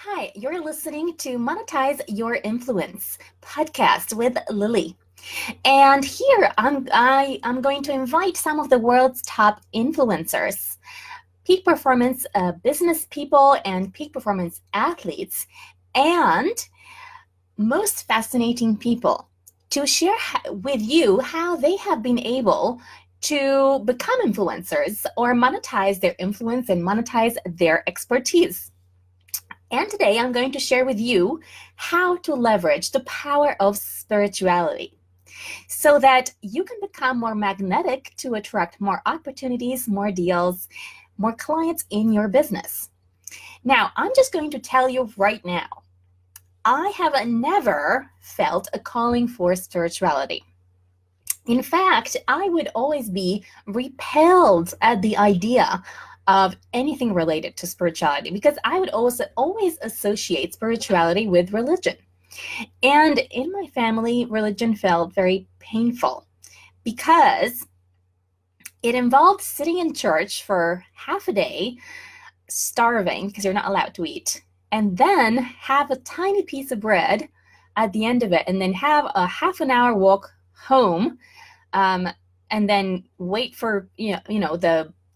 Hi, you're listening to Monetize Your Influence podcast with Lily. And here I'm going to invite some of the world's top influencers, peak performance business people, and peak performance athletes, and most fascinating people to share with you how they have been able to become influencers or monetize their influence and monetize their expertise. And today I'm going to share with you how to leverage the power of spirituality so that you can become more magnetic to attract more opportunities, more deals, more clients in your business. Now, I'm just going to tell you right now, I have never felt a calling for spirituality. In fact, I would always be repelled at the idea of anything related to spirituality because I would also always associate spirituality with religion. And in my family, religion felt very painful because it involved sitting in church for half a day, starving because you're not allowed to eat, and then have a tiny piece of bread at the end of it, and then have a half an hour walk home, and then wait for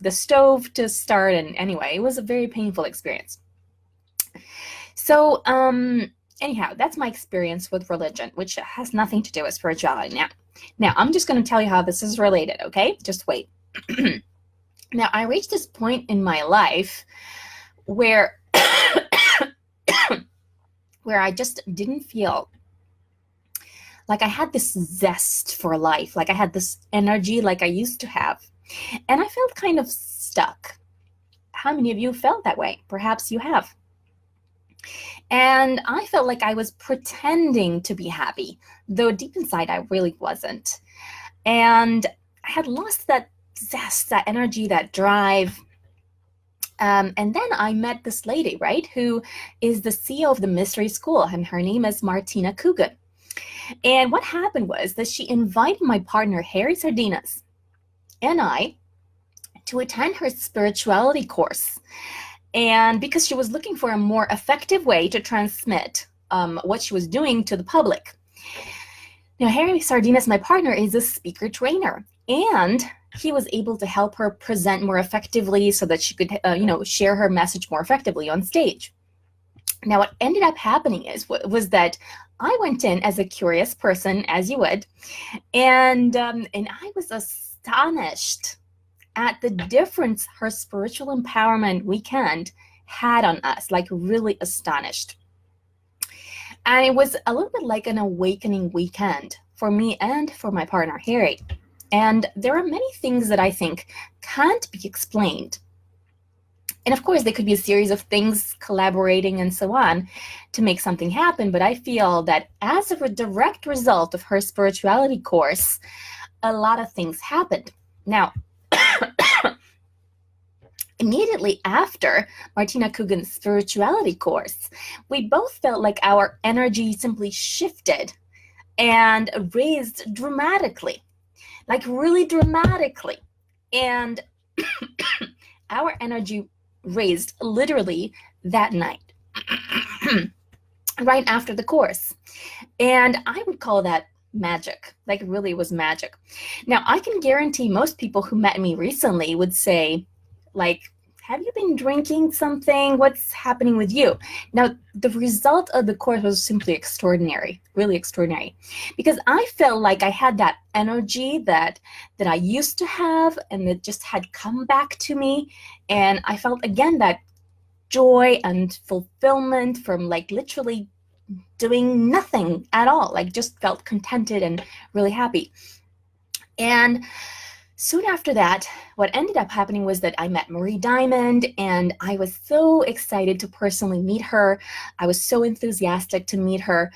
the stove to start. And anyway, it was a very painful experience. So anyhow, that's my experience with religion, which has nothing to do with spirituality. Now I'm just going to tell you how this is related, okay? Just wait. Now, I reached this point in my life where where I just didn't feel like I had this zest for life, like I had this energy like I used to have. And I felt kind of stuck. How many of you felt that way? Perhaps you have. And I felt like I was pretending to be happy, though deep inside I really wasn't. And I had lost that zest, that energy, that drive. And then I met this lady, right, who is the CEO of the Mystery School, and her name is Martina Coogan. And what happened was that she invited my partner, Harry Sardinas, and I to attend her spirituality course. And because she was looking for a more effective way to transmit what she was doing to the public. Now, Harry Sardinas, my partner, is a speaker trainer, and he was able to help her present more effectively so that she could, share her message more effectively on stage. Now, what ended up happening was that I went in as a curious person, as you would, and I was astonished at the difference her spiritual empowerment weekend had on us, like really astonished. And it was a little bit like an awakening weekend for me and for my partner, Harry. And there are many things that I think can't be explained. And of course, there could be a series of things collaborating and so on to make something happen. But I feel that as a direct result of her spirituality course, a lot of things happened. Now, immediately after Martina Coogan's spirituality course, we both felt like our energy simply shifted and raised dramatically, like really dramatically. And our energy raised literally that night, right after the course. And I would call that magic, like it really was magic. Now, I can guarantee most people who met me recently would say, like, have you been drinking something? What's happening with you? Now, the result of the course was simply extraordinary, really extraordinary, because I felt like I had that energy that I used to have, and that just had come back to me. And I felt again that joy and fulfillment from like literally doing nothing at all, like just felt contented and really happy. And soon after that, what ended up happening was that I met Marie Diamond, and I was so excited to personally meet her. I was so enthusiastic to meet her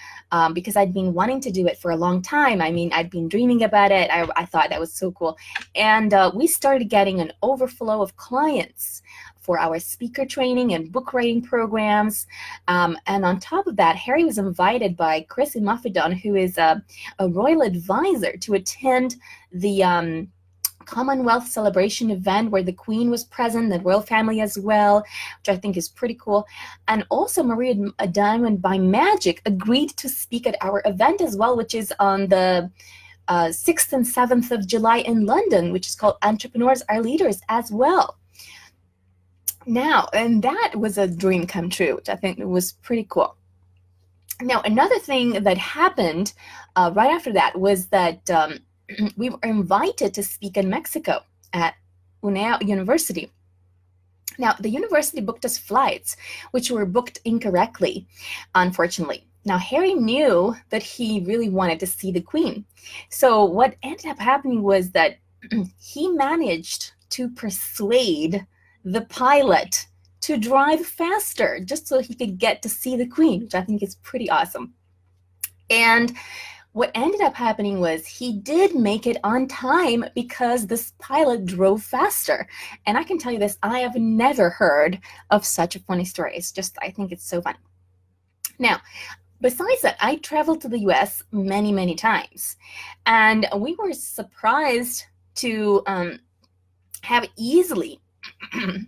because I'd been wanting to do it for a long time. I mean, I'd been dreaming about it. I thought that was so cool. And we started getting an overflow of clients for our speaker training and book writing programs. And on top of that, Harry was invited by Chris Imafidon, who is a royal advisor, to attend the Commonwealth celebration event where the Queen was present, the royal family as well, which I think is pretty cool. And also Maria Diamond by Magic agreed to speak at our event as well, which is on the 6th and 7th of July in London, which is called Entrepreneurs Are Leaders as well. Now, and that was a dream come true, which I think was pretty cool. Now, another thing that happened right after that was that we were invited to speak in Mexico at UNEA University. Now, the university booked us flights, which were booked incorrectly, unfortunately. Now, Harry knew that he really wanted to see the Queen. So what ended up happening was that he managed to persuade the pilot to drive faster just so he could get to see the Queen, which I think is pretty awesome. And what ended up happening was he did make it on time because this pilot drove faster. And I can tell you this, I have never heard of such a funny story. It's just, I think it's so funny. Now, besides that, I traveled to the US many, many times. And we were surprised to have easily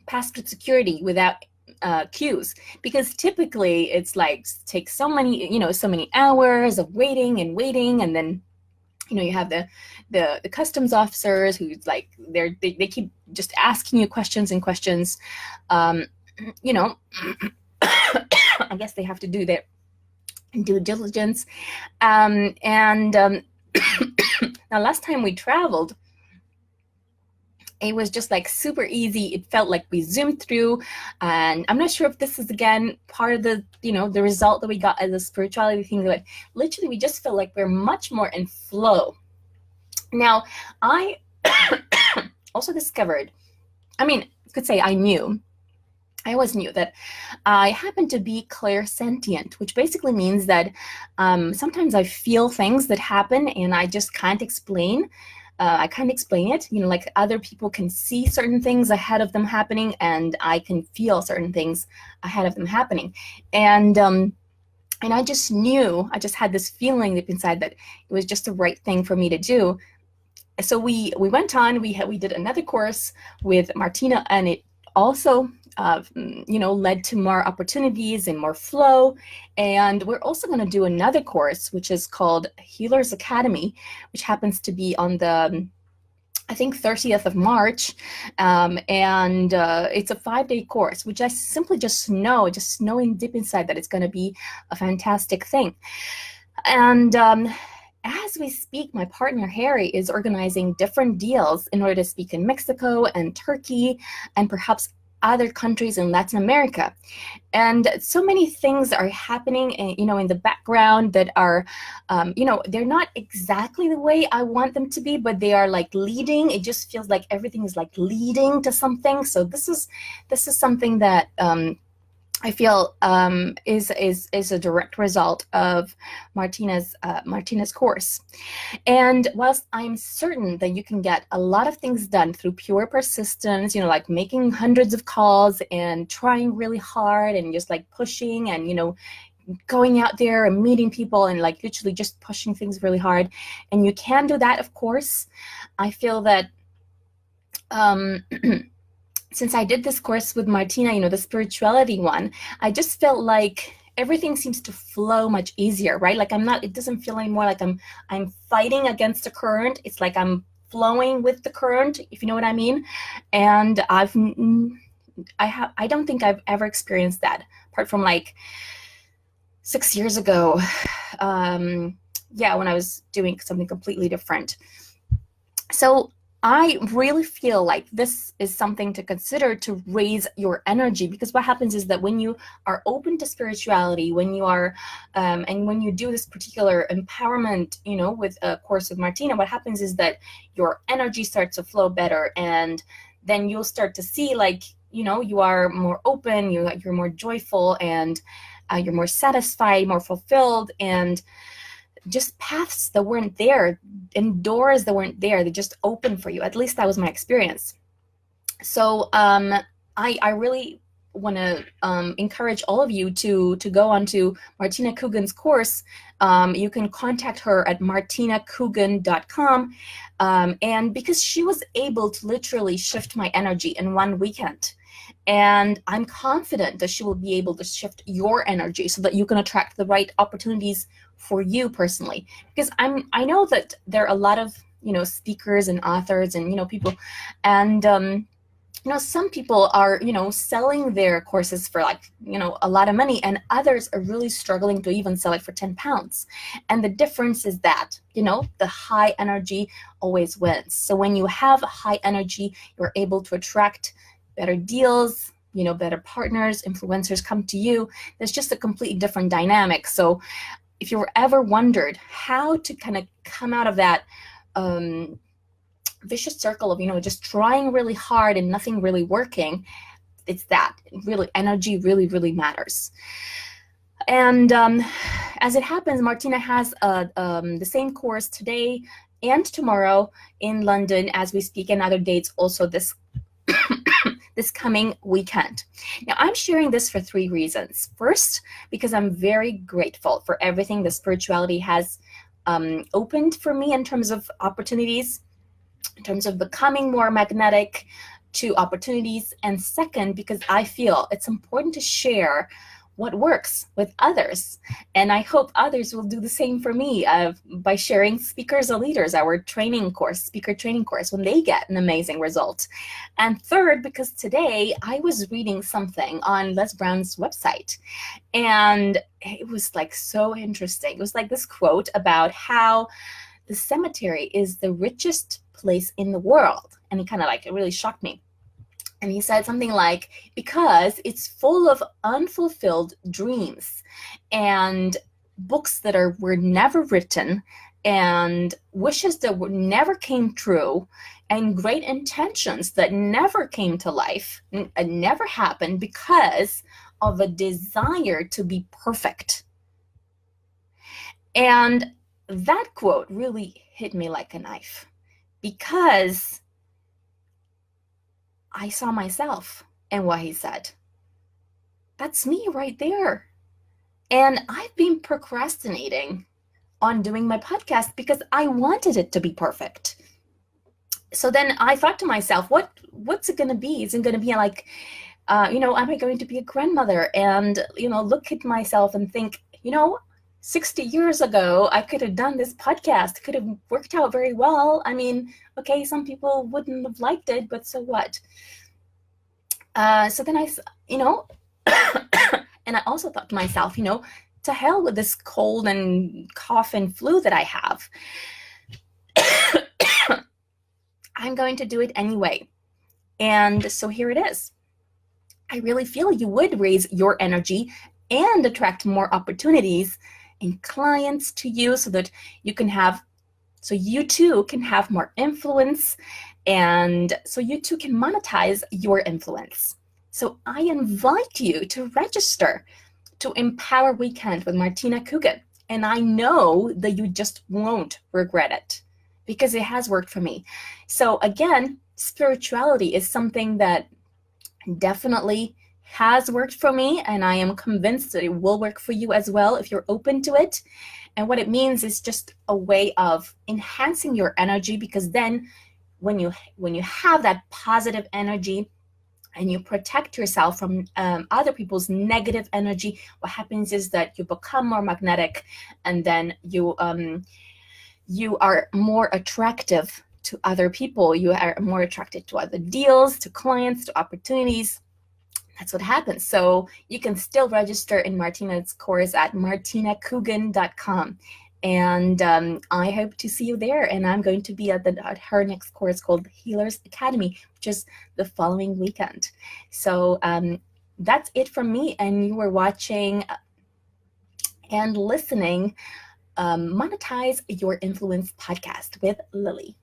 passed through security without queues, because typically it's like takes so many hours of waiting, and then you have the customs officers who like they keep just asking you questions and questions. I guess they have to do their due diligence. Now last time we traveled, it was just like super easy. It felt like we zoomed through, and I'm not sure if this is again part of the the result that we got as a spirituality thing, but literally we just felt like we're much more in flow. Now, I also discovered, I always knew that I happen to be clairsentient, which basically means that sometimes I feel things that happen and I just can't explain. I can't explain it. Like other people can see certain things ahead of them happening, and I can feel certain things ahead of them happening. And I just knew, I just had this feeling deep inside that it was just the right thing for me to do. So we went on, we did another course with Martina, and it also led to more opportunities and more flow. And we're also going to do another course, which is called Healers Academy, which happens to be on the, I think, 30th of March. And it's a 5-day course, which I simply just knowing deep inside that it's going to be a fantastic thing. And as we speak, my partner Harry is organizing different deals in order to speak in Mexico and Turkey and perhaps other countries in Latin America. And so many things are happening in the background that are they're not exactly the way I want them to be, but they are like leading. It just feels like everything is like leading to something. So this is something that I feel is a direct result of Martina's course. And whilst I'm certain that you can get a lot of things done through pure persistence, like making hundreds of calls and trying really hard and just like pushing and going out there and meeting people and like literally just pushing things really hard, and you can do that, of course. I feel that since I did this course with Martina, the spirituality one, I just felt like everything seems to flow much easier, right? Like it doesn't feel anymore like I'm fighting against the current. It's like I'm flowing with the current, if you know what I mean. And I don't think I've ever experienced that, apart from like 6 years ago. When I was doing something completely different. So I really feel like this is something to consider to raise your energy, because what happens is that when you are open to spirituality, when you are, and when you do this particular empowerment, with a course with Martina, what happens is that your energy starts to flow better, and then you'll start to see like, you are more open, you're more joyful, and you're more satisfied, more fulfilled, and just paths that weren't there and doors that weren't there, they just open for you. At least that was my experience. So I really want to encourage all of you to go onto Martina Coogan's course. You can contact her at martinacoogan.com. And because she was able to literally shift my energy in one weekend. And I'm confident that she will be able to shift your energy so that you can attract the right opportunities for you personally. Because I know that there are a lot of, speakers and authors and, people, and some people are, selling their courses for like, a lot of money, and others are really struggling to even sell it for 10 pounds. And the difference is that, the high energy always wins. So when you have high energy, you're able to attract better deals, better partners, influencers come to you. There's just a completely different dynamic. So if you ever wondered how to kind of come out of that vicious circle of, just trying really hard and nothing really working, it's that really energy really, really matters. And as it happens, Martina has the same course today and tomorrow in London as we speak, and other dates also this coming weekend. Now, I'm sharing this for 3 reasons. First, because I'm very grateful for everything the spirituality has opened for me in terms of opportunities, in terms of becoming more magnetic to opportunities. And second, because I feel it's important to share what works with others. And I hope others will do the same for me by sharing Speakers or Leaders, our speaker training course, when they get an amazing result. And third, because today I was reading something on Les Brown's website, and it was like so interesting. It was like this quote about how the cemetery is the richest place in the world. And it really shocked me. And he said something like, because it's full of unfulfilled dreams and books that were never written, and wishes that never came true, and great intentions that never came to life and never happened because of a desire to be perfect. And that quote really hit me like a knife, because I saw myself in what he said. That's me right there. And I've been procrastinating on doing my podcast because I wanted it to be perfect. So then I thought to myself, what's it going to be? Is it going to be like, am I going to be a grandmother and, look at myself and think, 60 years ago, I could have done this podcast, could have worked out very well. I mean, okay, some people wouldn't have liked it, but so what? So then and I also thought to myself, to hell with this cold and cough and flu that I have. I'm going to do it anyway. And so here it is. I really feel you would raise your energy and attract more opportunities and clients to you so that you too can have more influence, and so you too can monetize your influence. So I invite you to register to Empower Weekend with Martina Coogan. And I know that you just won't regret it, because it has worked for me. So again, spirituality is something that definitely has worked for me, and I am convinced that it will work for you as well if you're open to it. And what it means is just a way of enhancing your energy, because then when you have that positive energy and you protect yourself from other people's negative energy, what happens is that you become more magnetic, and then you are more attractive to other people. You are more attracted to other deals, to clients, to opportunities. That's what happens. So you can still register in Martina's course at martinacoogan.com. And I hope to see you there. And I'm going to be at her next course called Healers Academy, which is the following weekend. So that's it from me. And you were watching and listening Monetize Your Influence podcast with Lily.